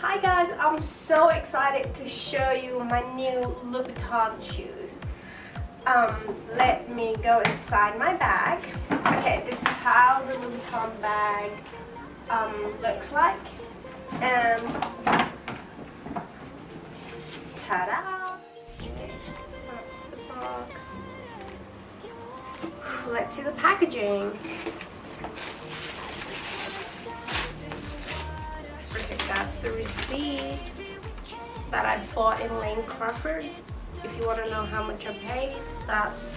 Hi guys, I'm so excited to show you my new Louboutin shoes. Let me go inside my bag. Okay, this is how the Louboutin bag looks like. And ta-da! Okay, that's the box. Let's see the packaging. Okay, that's the receipt that I bought in Lane Crawford. If you want to know how much I paid, that's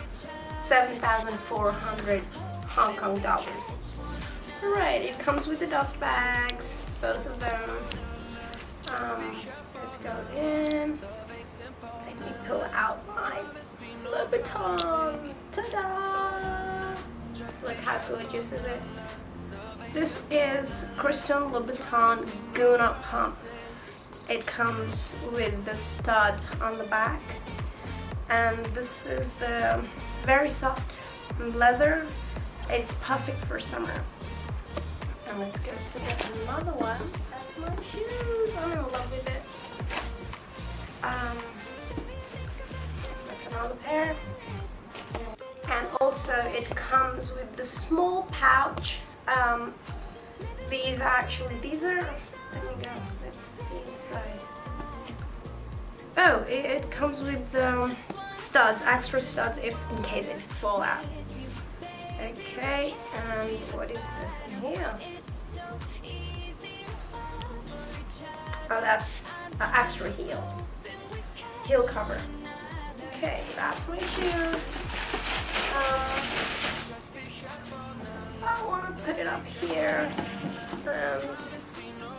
7,400 Hong Kong dollars. Alright, it comes with the dust bags, both of them. Let's go in. Let me pull out my Louboutins. Ta-da! Look how gorgeous is it? This is Christian Louboutin Guna Pump. It comes with the stud on the back, and this is the very soft leather. It's perfect for summer. And let's go to another one. That's my shoes. I'm in love with it. That's another pair. And also it comes with the small pouch. These are, let me go, let's see inside. Oh, it comes with studs, extra studs in case it fall out. Okay, and what is this in here? Oh, that's an extra heel cover. Okay, that's my shoe. I want to put it up here and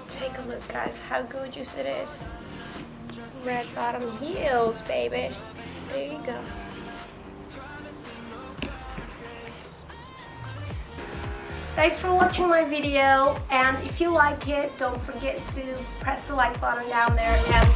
take a look, guys, how gorgeous it is. Red bottom heels, baby. There you go. Thanks for watching my video, and if you like it, don't forget to press the like button down there and